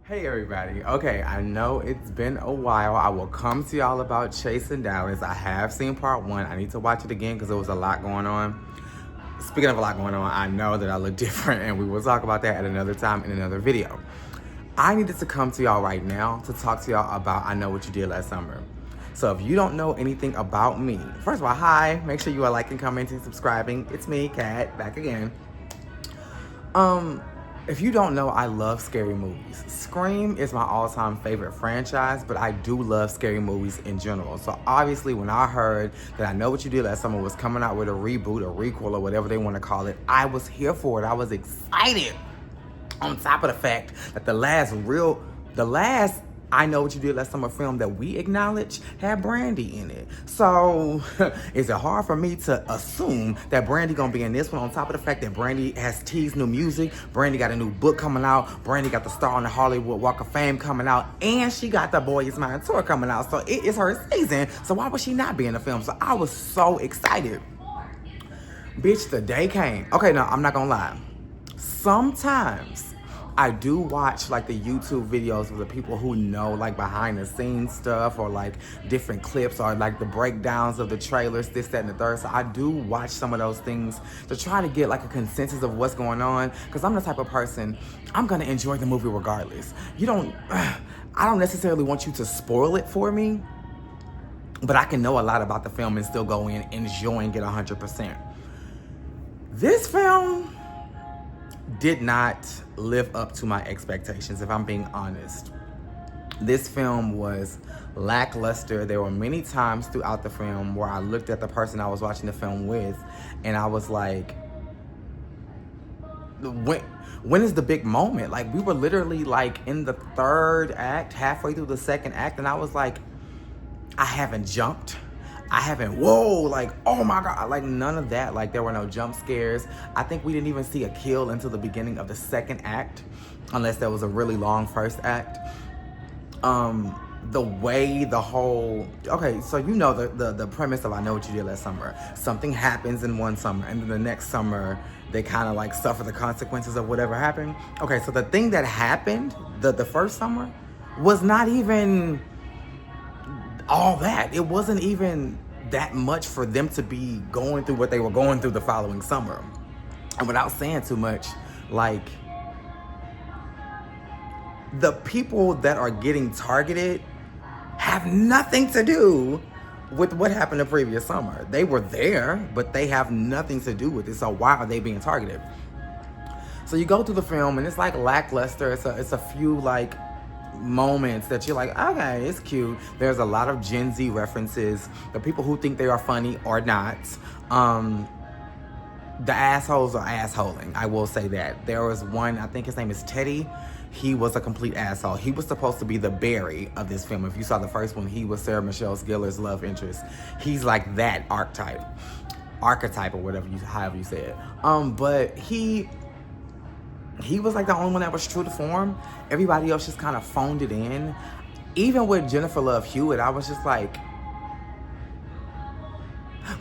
Hey everybody. Okay, I know it's been a while. I will come to y'all about Chasing Dallas. I have seen part one. I need to watch it again because there was a lot going on. Speaking of a lot going on, I know that I look different and we will talk about that at another time in another video. I needed to come to y'all right now to talk to y'all about I Know What You Did Last Summer. So if you don't know anything about me, first of all, hi. Make sure you are liking, commenting, subscribing. It's me, Kat, back again. If you don't know, I love scary movies. Scream is my all-time favorite franchise, but I do love scary movies in general. So obviously when I heard that I Know What You Did Last Summer was coming out with a reboot, a requel, or whatever they want to call it, I was here for it. I was excited. On top of the fact that the last I Know What You Did Last Summer film that we acknowledge had Brandy in it. So is it hard for me to assume that Brandy gonna be in this one, on top of the fact that Brandy has teased new music, Brandy got a new book coming out, Brandy got the Star on the Hollywood Walk of Fame coming out, and she got the Boy Is Mine tour coming out. So it is her season, so why would she not be in the film? So I was so excited. Bitch, the day came. Okay, no, I'm not gonna lie. Sometimes I do watch like the YouTube videos of the people who know like behind the scenes stuff, or like different clips, or like the breakdowns of the trailers, this, that, and the third. So I do watch some of those things to try to get like a consensus of what's going on, because I'm the type of person, I'm gonna enjoy the movie regardless. I don't necessarily want you to spoil it for me, but I can know a lot about the film and still go in enjoying it 100%. This film did not live up to my expectations, if I'm being honest. This film was lackluster. There were many times throughout the film where I looked at the person I was watching the film with and I was like, when is the big moment? Like, we were literally like in the third act, halfway through the second act, and I was like, I haven't jumped. I haven't, whoa, like, oh my God, like none of that. Like, there were no jump scares. I think we didn't even see a kill until the beginning of the second act, unless there was a really long first act. The way the whole, okay, so you know the premise of I Know What You Did Last Summer. Something happens in one summer, and then the next summer, they kind of like suffer the consequences of whatever happened. Okay, so the thing that happened, the first summer, was not even all that. It wasn't even that much for them to be going through what they were going through the following summer. And without saying too much, like, the people that are getting targeted have nothing to do with what happened the previous summer. They were there, but they have nothing to do with it. So why are they being targeted? So you go through the film and it's like lackluster. It's a few like moments that you're like, okay, it's cute. There's a lot of Gen Z references. The people who think they are funny are not. The assholes are assholing. I will say that. There was one, I think his name is Teddy. He was a complete asshole. He was supposed to be the Barry of this film. If you saw the first one, he was Sarah Michelle Gellar's love interest. He's like that archetype or whatever however you say it. But he was like the only one that was true to form. Everybody else just kind of phoned it in. Even with Jennifer Love Hewitt, I was just like,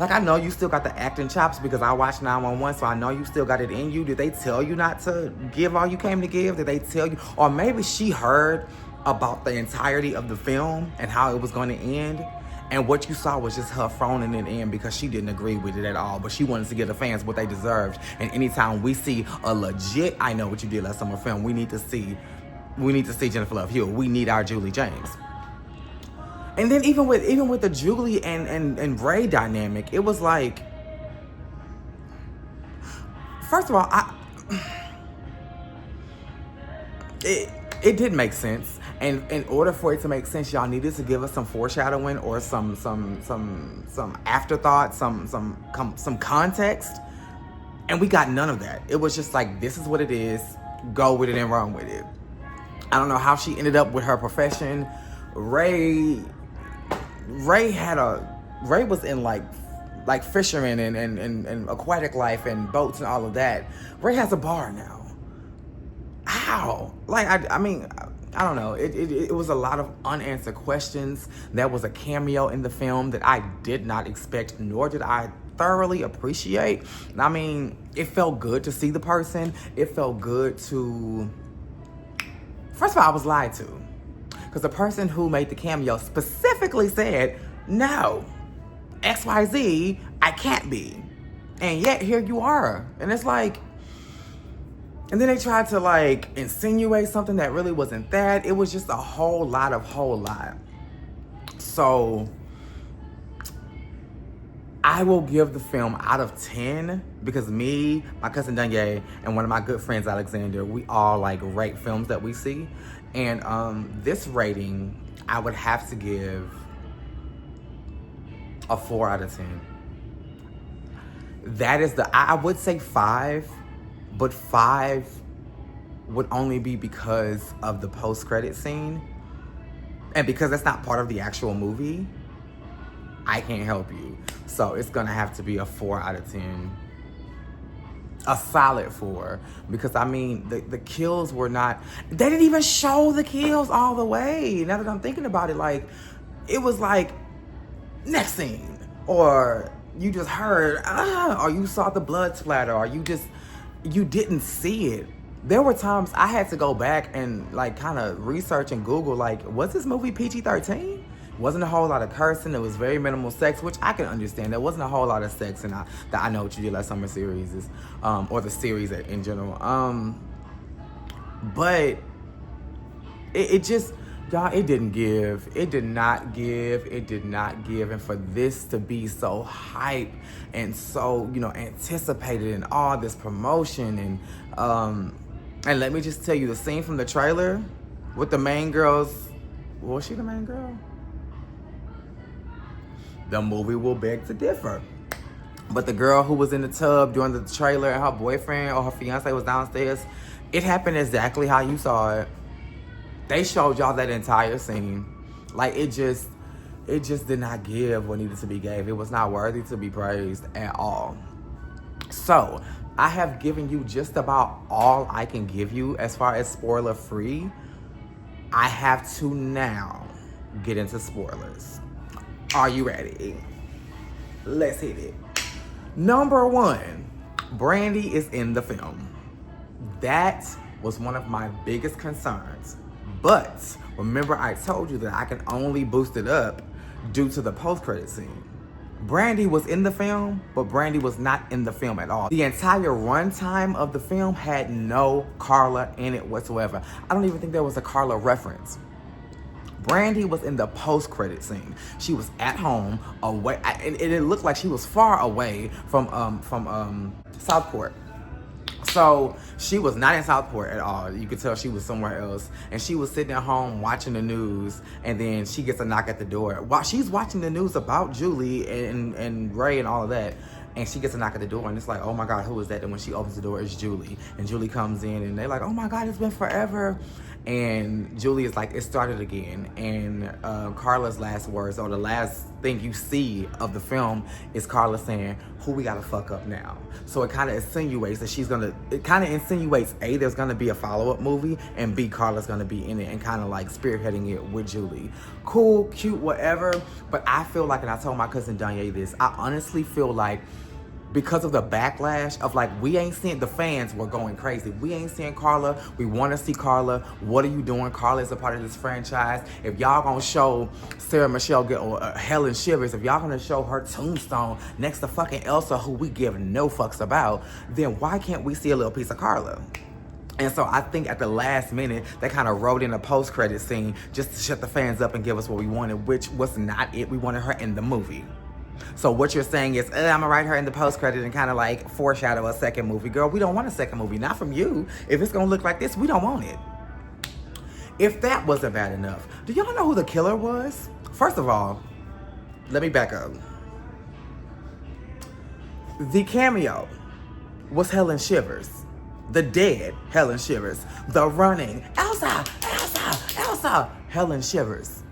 I know you still got the acting chops because I watched 911, so I know you still got it in you. Did they tell you not to give all you came to give? Did they tell you? Or maybe she heard about the entirety of the film and how it was going to end, and what you saw was just her phoning it in because she didn't agree with it at all, but she wanted to give the fans what they deserved. And anytime we see a legit I Know What You Did Last Summer film, we need to see Jennifer Love Hewitt. We need our Julie James. And then even with the Julie and Ray dynamic, it was like, first of all, it did make sense. And in order for it to make sense, y'all needed to give us some foreshadowing or some afterthought, some context. And we got none of that. It was just like, this is what it is. Go with it and run with it. I don't know how she ended up with her profession. Ray was in like fishermen and aquatic life and boats and all of that. Ray has a bar now. How? Like, I mean, I don't know. It was a lot of unanswered questions. There was a cameo in the film that I did not expect, nor did I thoroughly appreciate. I mean, it felt good to see the person. It felt good First of all, I was lied to. Because the person who made the cameo specifically said, no, XYZ, I can't be. And yet here you are. And it's like, and then they tried to like insinuate something that really wasn't that. It was just a whole lot. So I will give the film out of 10 because me, my cousin Danye, and one of my good friends, Alexander, we all like rate films that we see. And this rating, I would have to give a 4 out of 10. That is I would say 5, but 5 would only be because of the post-credit scene. And because that's not part of the actual movie, I can't help you. So it's gonna have to be a 4 out of 10. A solid 4. Because I mean, the kills were not, they didn't even show the kills all the way. Now that I'm thinking about it, like, it was like, next scene. Or you just heard, or you saw the blood splatter, or you didn't see it. There were times I had to go back and like kind of research and Google, like, was this movie PG-13? Wasn't a whole lot of cursing. It was very minimal sex, which I can understand. There wasn't a whole lot of sex in that I Know What You Did Last Summer series, or the series in general. But it just, y'all, it didn't give. It did not give. And for this to be so hype and so, anticipated and all this promotion and let me just tell you, the scene from the trailer with the main girls, was she the main girl? The movie will beg to differ. But the girl who was in the tub during the trailer and her boyfriend or her fiance was downstairs, it happened exactly how you saw it. They showed y'all that entire scene. Like, it just did not give what needed to be gave. It was not worthy to be praised at all. So, I have given you just about all I can give you as far as spoiler free. I have to now get into spoilers. Are you ready? Let's hit it. Number 1, Brandy is in the film. That was one of my biggest concerns. But remember, I told you that I can only boost it up due to the post-credit scene. Brandy was in the film, but Brandy was not in the film at all. The entire runtime of the film had no Carla in it whatsoever. I don't even think there was a Carla reference. Brandy was in the post-credit scene. She was at home, away, and it looked like she was far away from Southport. So she was not in Southport at all. You could tell she was somewhere else. And she was sitting at home watching the news, and then she gets a knock at the door. While she's watching the news about Julie and Ray and all of that, and she gets a knock at the door, and it's like, oh my God, who is that? And when she opens the door, it's Julie. And Julie comes in, and they're like, oh my God, it's been forever. And Julie is like, it started again. And Carla's last words, or the last thing you see of the film, is Carla saying, who we gotta fuck up now? So it kind of insinuates that A, there's gonna be a follow-up movie, and B, Carla's gonna be in it and kind of like spearheading it with Julie. Cool, cute, whatever. But I feel like, and I told my cousin Danye this, I honestly feel like because of the backlash of like, we ain't seeing, the fans were going crazy. We ain't seeing Carla. We want to see Carla. What are you doing? Carla is a part of this franchise. If y'all gonna show Sarah Michelle or Helen Shivers, if y'all gonna show her tombstone next to fucking Elsa, who we give no fucks about, then why can't we see a little piece of Carla? And so I think at the last minute, they kind of wrote in a post-credit scene just to shut the fans up and give us what we wanted, which was not it. We wanted her in the movie. So what you're saying is, I'm gonna write her in the post-credit and kind of like foreshadow a second movie. Girl, we don't want a second movie, not from you. If it's gonna look like this, we don't want it. If that wasn't bad enough, do y'all know who the killer was? First of all, let me back up. The cameo was Helen Shivers. The dead Helen Shivers. The running, Elsa, Helen Shivers.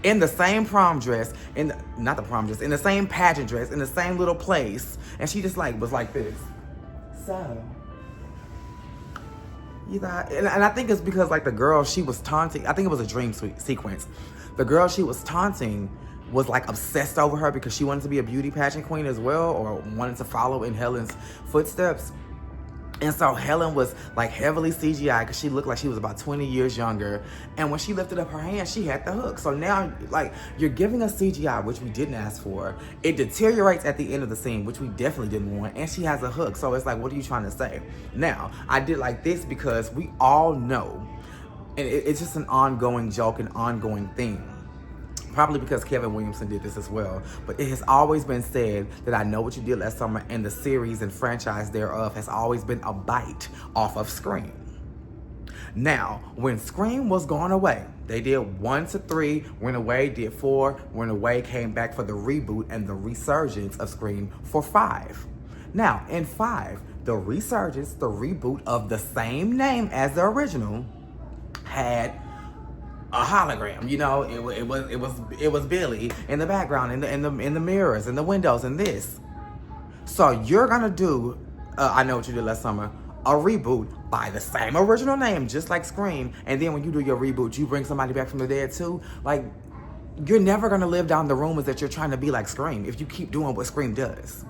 In the same prom dress, in the same pageant dress, in the same little place. And she just like, was like this. So, you thought, and I think it's because like the girl she was taunting, I think it was a dream sequence. The girl she was taunting was like obsessed over her because she wanted to be a beauty pageant queen as well, or wanted to follow in Helen's footsteps. And so Helen was like heavily CGI because she looked like she was about 20 years younger. And when she lifted up her hand, she had the hook. So now, like, you're giving us CGI, which we didn't ask for. It deteriorates at the end of the scene, which we definitely didn't want. And she has a hook. So it's like, what are you trying to say? Now, I did like this because we all know, and it's just an ongoing joke, an ongoing thing. Probably because Kevin Williamson did this as well. But it has always been said that I Know What You Did Last Summer and the series and franchise thereof has always been a bite off of Scream. Now, when Scream was going away, they did 1 to 3, went away, did 4, went away, came back for the reboot and the resurgence of Scream for 5. Now, in 5, the resurgence, the reboot of the same name as the original had a hologram, you know, it was Billy in the background, in the mirrors, in the windows, and this. So you're gonna do I Know What You Did Last Summer, a reboot by the same original name, just like Scream, and then when you do your reboot, you bring somebody back from the dead too. Like, you're never gonna live down the rumors that you're trying to be like Scream if you keep doing what Scream does.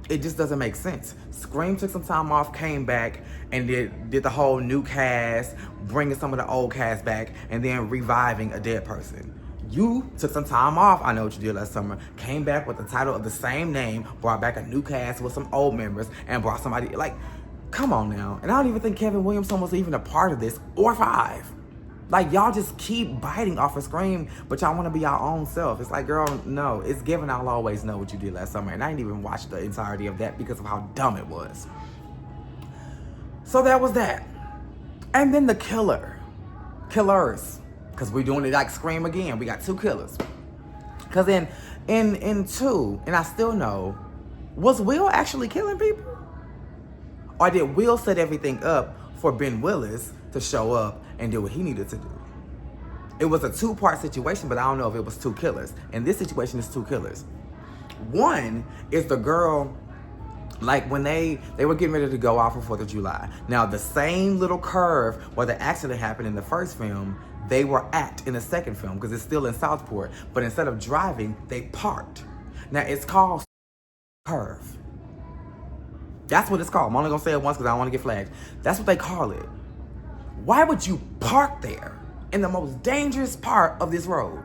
It just doesn't make sense. Scream took some time off, came back, and did the whole new cast, bringing some of the old cast back, and then reviving a dead person. You took some time off, I Know What You Did Last Summer, came back with the title of the same name, brought back a new cast with some old members, and brought somebody, like, come on now. And I don't even think Kevin Williamson was even a part of this, or 5. Like, y'all just keep biting off of Scream, but y'all want to be your own self. It's like, girl, no. It's given I'll always know what you did last summer. And I didn't even watch the entirety of that because of how dumb it was. So that was that. And then the killers. Because we're doing it like Scream again. We got 2 killers. Because in 2, and I still know, was Will actually killing people? Or did Will set everything up for Ben Willis to show up and do what he needed to do? It was a 2-part situation, but I don't know if it was 2 killers. And this situation is 2 killers. One is the girl, like when they were getting ready to go out for 4th of July. Now, the same little curve where the accident happened in the first film, they were at in the second film, because it's still in Southport. But instead of driving, they parked. Now, it's called curve. That's what it's called. I'm only gonna say it once because I don't want to get flagged. That's what they call it. Why would you park there in the most dangerous part of this road?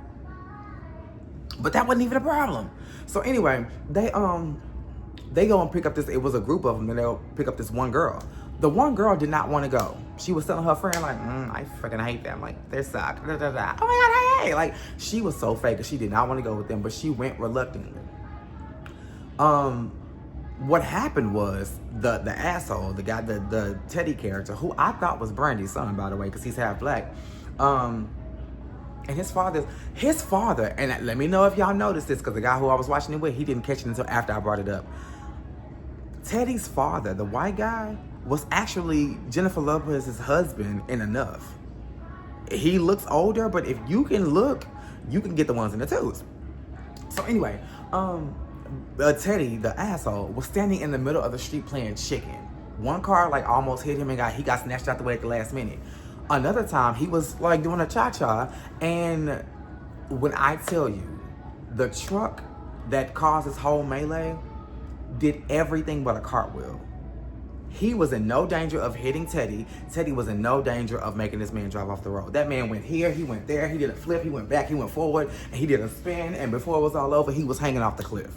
But that wasn't even a problem. So anyway, they go and pick up this. It was a group of them, and they'll pick up this one girl. The one girl did not want to go. She was telling her friend, like, I freaking hate them. Like, they suck. Da, da, da. Oh my God, hey. Like, she was so fake. She did not want to go with them, but she went reluctantly. What happened was the asshole, the guy, the Teddy character, who I thought was Brandy's son, by the way, because he's half black. And his father, and let me know if y'all noticed this, because the guy who I was watching it with, he didn't catch it until after I brought it up. Teddy's father, the white guy, was actually Jennifer Lopez's husband in Enough. He looks older, but if you can look, you can get the ones in the 2s. So anyway, Teddy, the asshole, was standing in the middle of the street playing chicken. One car like almost hit him and he got snatched out the way at the last minute. Another time he was like doing a cha-cha, and when I tell you, the truck that caused this whole melee did everything but a cartwheel. He was in no danger of hitting Teddy. Teddy was in no danger of making this man drive off the road. That man went here, he went there, he did a flip, he went back, he went forward, and he did a spin, and before it was all over, he was hanging off the cliff.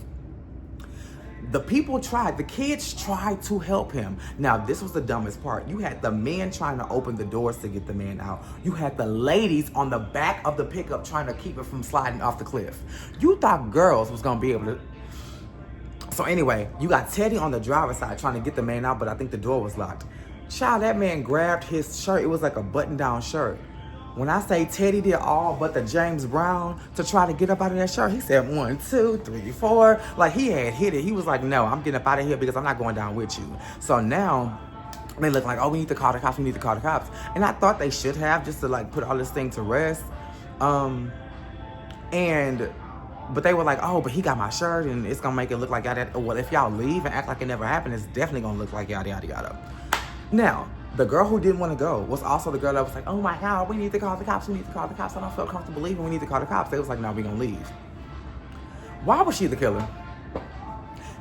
The kids tried to help him. Now, this was the dumbest part. You had the men trying to open the doors to get the man out. You had the ladies on the back of the pickup trying to keep it from sliding off the cliff. You thought girls was gonna be able to. So anyway, you got Teddy on the driver's side trying to get the man out, but I think the door was locked. Child, that man grabbed his shirt. It was like a button-down shirt. When I say Teddy did all but the James Brown to try to get up out of that shirt, he said 1, 2, 3, 4. Like, he had hit it. He was like, no, I'm getting up out of here because I'm not going down with you. So now they look like, oh, we need to call the cops. We need to call the cops. And I thought they should have, just to like put all this thing to rest. But they were like, oh, but he got my shirt and it's gonna make it look like yada. Well, if y'all leave and act like it never happened, it's definitely gonna look like yada yada yada. Now, the girl who didn't want to go was also the girl that was like, oh my God, we need to call the cops, we need to call the cops. I don't feel comfortable leaving, we need to call the cops. They was like, no, we gonna leave. Why was she the killer?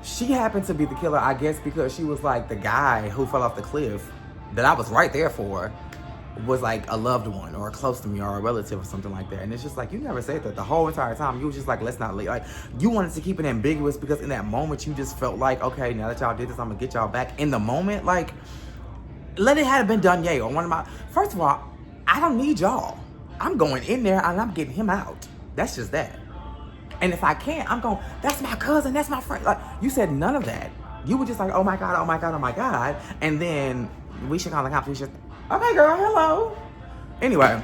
She happened to be the killer, I guess, because she was like the guy who fell off the cliff that I was right there for, was like a loved one or close to me or a relative or something like that. And it's just like, you never said that the whole entire time. You was just like, let's not leave. Like, you wanted to keep it ambiguous because in that moment you just felt like, okay, now that y'all did this, I'm gonna get y'all back. In the moment, like, let it have been done, or one of my, first of all, I don't need y'all. I'm going in there and I'm getting him out. That's just that. And if I can't, I'm going, that's my cousin, that's my friend. Like, you said none of that. You were just like, oh my God, oh my God, oh my God. And then we should call the cops. We should, okay, girl, hello. Anyway,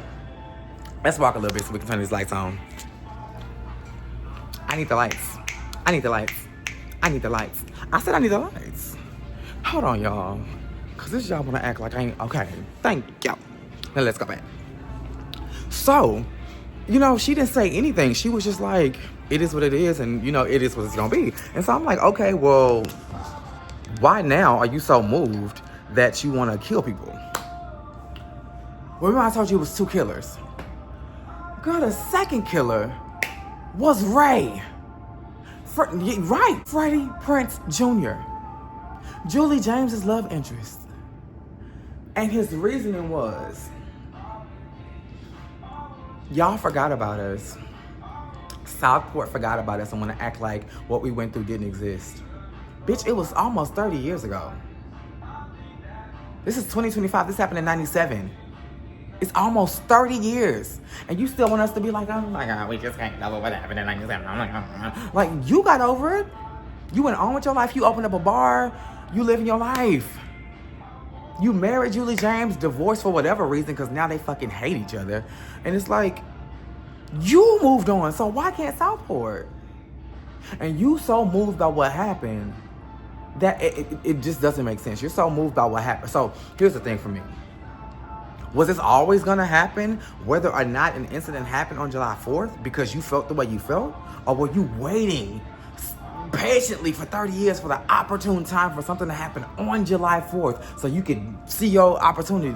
let's walk a little bit so we can turn these lights on. I need the lights. I need the lights. I need the lights. I said I need the lights. Hold on, y'all. Because this y'all want to act like I ain't, okay. Thank y'all. Now let's go back. So, she didn't say anything. She was just like, it is what it is, and, it is what it's going to be. And so I'm like, okay, well, why now are you so moved that you want to kill people? Well, remember I told you it was two killers. Girl, the second killer was Ray. Right, Freddie Prinze Jr., Julie James's love interest. And his reasoning was, y'all forgot about us. Southport forgot about us and want to act like what we went through didn't exist. Bitch, it was almost 30 years ago. This is 2025. This happened in 97. It's almost 30 years. And you still want us to be like, oh my God, we just can't know what happened in 97. I'm like, like, you got over it. You went on with your life. You opened up a bar. You living your life. You married Julie James, divorced for whatever reason, because now they fucking hate each other. And it's like, you moved on, so why can't Southport? And you so moved by what happened that it just doesn't make sense. You're so moved by what happened. So here's the thing for me. Was this always gonna happen, whether or not an incident happened on July 4th because you felt the way you felt? Or were you waiting patiently for 30 years for the opportune time for something to happen on July 4th so you could see your opportunity?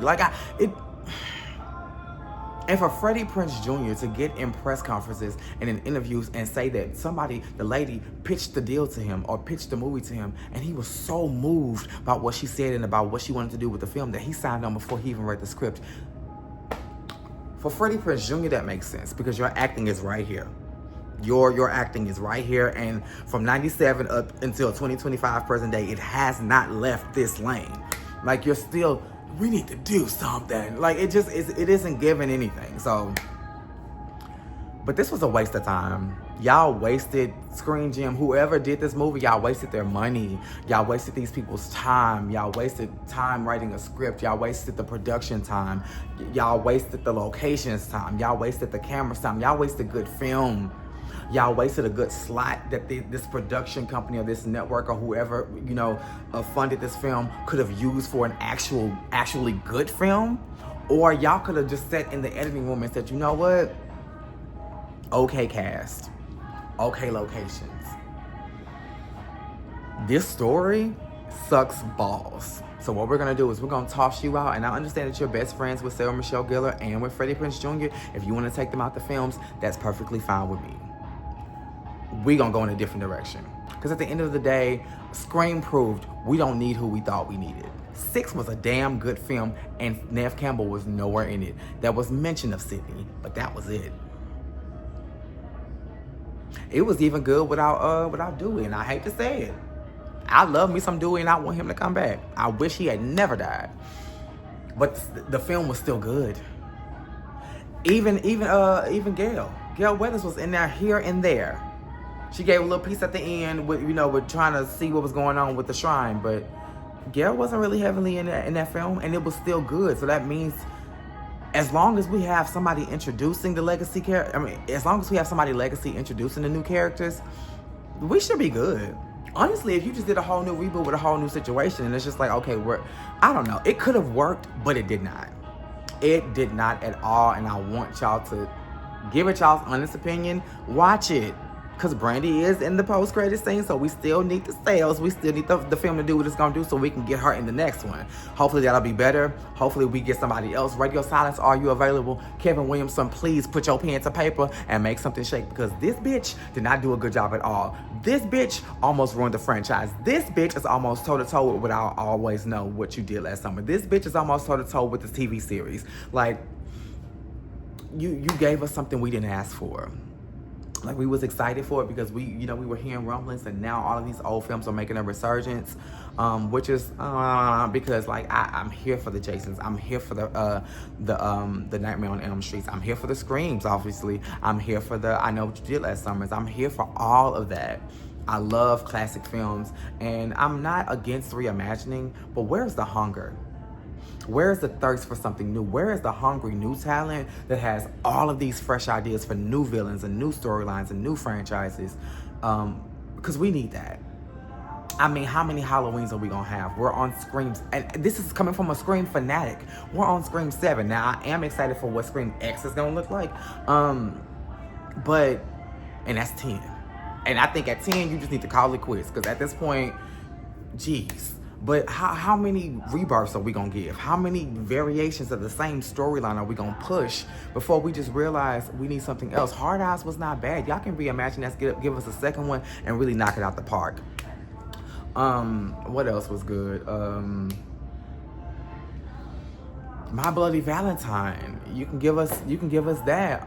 And for Freddie Prinze Jr. to get in press conferences and in interviews and say that the lady pitched the deal to him or pitched the movie to him, and he was so moved by what she said and about what she wanted to do with the film that he signed on before he even read the script. For Freddie Prinze Jr., that makes sense because your acting is right here. Your acting is right here, and from 97 up until 2025 present day, it has not left this lane. Like, you're still, we need to do something. Like, it isn't giving anything. So, but this was a waste of time. Y'all wasted Screen Gem. Whoever did this movie, y'all wasted their money. Y'all wasted these people's time. Y'all wasted time writing a script. Y'all wasted the production time. Y'all wasted the locations time. Y'all wasted the camera's time. Y'all wasted good film. Y'all wasted a good slot that this production company or this network or whoever, funded this film could have used for an actually good film. Or y'all could have just sat in the editing room and said, you know what? Okay, cast. Okay, locations. This story sucks balls. So what we're gonna do is we're gonna toss you out, and I understand that you're best friends with Sarah Michelle Gellar and with Freddie Prinze Jr. If you wanna take them out the films, that's perfectly fine with me. We gonna go in a different direction. Because at the end of the day, Scream proved we don't need who we thought we needed. 6 was a damn good film, and Neve Campbell was nowhere in it. There was mention of Sydney, but that was it. It was even good without Dewey, and I hate to say it. I love me some Dewey, and I want him to come back. I wish he had never died. But the film was still good. Even Gail Weathers was in there here and there. She gave a little piece at the end with trying to see what was going on with the shrine, but Gail wasn't really heavily in that film, and it was still good. So that means as long as we have somebody introducing the legacy as long as we have somebody legacy introducing the new characters, we should be good. Honestly, if you just did a whole new reboot with a whole new situation, and it's just like, okay, I don't know. It could have worked, but it did not. It did not at all, and I want y'all to give it y'all's honest opinion. Watch it. because Brandy is in the post-credit scene, so we still need the sales. We still need the film to do what it's going to do so we can get her in the next one. Hopefully that'll be better. Hopefully we get somebody else. Radio Silence, are you available? Kevin Williamson, please put your pen to paper and make something shake, because this bitch did not do a good job at all. This bitch almost ruined the franchise. This bitch is almost toe-to-toe with what I always know what you did last summer. This bitch is almost toe-to-toe with this TV series. Like, you gave us something we didn't ask for. Like, we was excited for it because we were hearing rumblings, and now all of these old films are making a resurgence, which is because like I'm here for the Jasons, I'm here for the Nightmare on Elm Streets, I'm here for the Screams, obviously, I'm here for the I Know What You Did Last Summer, I'm here for all of that. I love classic films, and I'm not against reimagining, but where's the hunger? Where is the thirst for something new? Where is the hungry new talent that has all of these fresh ideas for new villains and new storylines and new franchises? Because we need that. I mean, how many Halloweens are we going to have? We're on Screams. And this is coming from a Scream fanatic. We're on Scream 7. Now, I am excited for what Scream X is going to look like. And that's 10. And I think at 10, you just need to call it quits. Because at this point, geez. But how many rebirths are we going to give? How many variations of the same storyline are we going to push before we just realize we need something else? Hard Eyes was not bad. Y'all can reimagine that, give us a second one, and really knock it out the park. What else was good? My Bloody Valentine. You can give us that.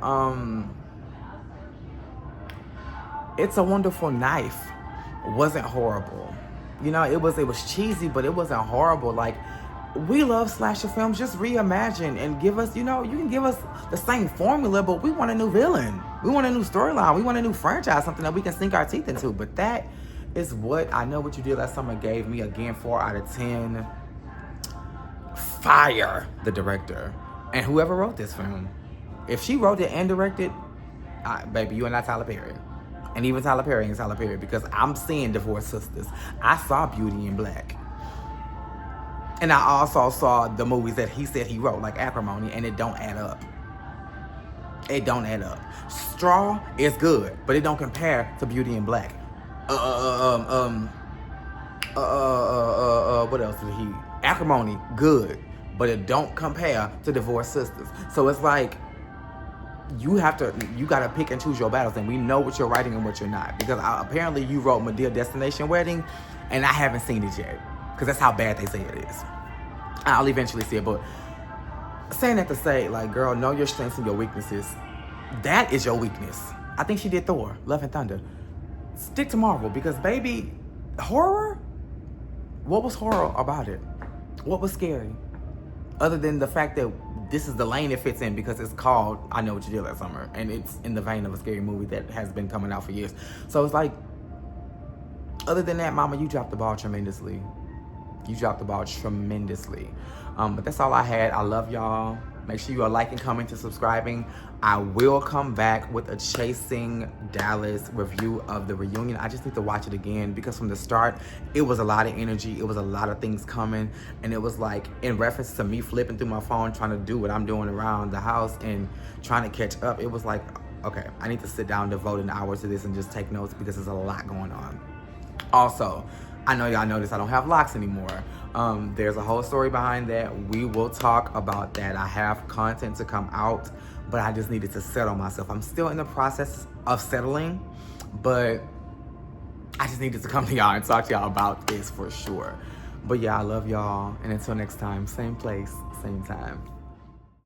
It's a Wonderful Knife wasn't horrible. You know, it was cheesy, but it wasn't horrible. Like, we love slasher films. Just reimagine and give us, you can give us the same formula, but we want a new villain. We want a new storyline. We want a new franchise, something that we can sink our teeth into. But that is what I Know What You Did Last Summer gave me. Again, 4 out of 10. Fire the director. And whoever wrote this film. If she wrote it and directed, baby, you are not Tyler Perry. And even Tyler Perry ain't Tyler Perry, because I'm seeing Divorced Sisters. I saw Beauty in Black. And I also saw the movies that he said he wrote, like Acrimony, and it don't add up. It don't add up. Straw is good, but it don't compare to Beauty in Black. What else did he? Acrimony, good, but it don't compare to Divorced Sisters. So it's like, you gotta pick and choose your battles, and we know what you're writing and what you're not, because apparently you wrote Medea Destination Wedding, and I haven't seen it yet, because that's how bad they say it is. I'll eventually see it, but saying that to say, like, girl, know your strengths and your weaknesses. That is your weakness. I think she did Thor, Love and Thunder. Stick to Marvel, because baby, horror? What was horror about it? What was scary? Other than the fact that this is the lane it fits in, because it's called I Know What You Did Last Summer, and it's in the vein of a scary movie that has been coming out for years. So it's like, other than that, mama, you dropped the ball tremendously. You dropped the ball tremendously. But that's all I had. I love y'all. Make sure you are liking, commenting, subscribing. I will come back with a Chasing Dallas review of the reunion. I just need to watch it again, because from the start, it was a lot of energy. It was a lot of things coming. And it was like, in reference to me flipping through my phone, trying to do what I'm doing around the house and trying to catch up. It was like, okay, I need to sit down, devote an hour to this and just take notes, because there's a lot going on. Also, I know y'all noticed I don't have locks anymore. There's a whole story behind that. We will talk about that. I have content to come out, but I just needed to settle myself. I'm still in the process of settling, but I just needed to come to y'all and talk to y'all about this for sure. But yeah, I love y'all. And until next time, same place, same time.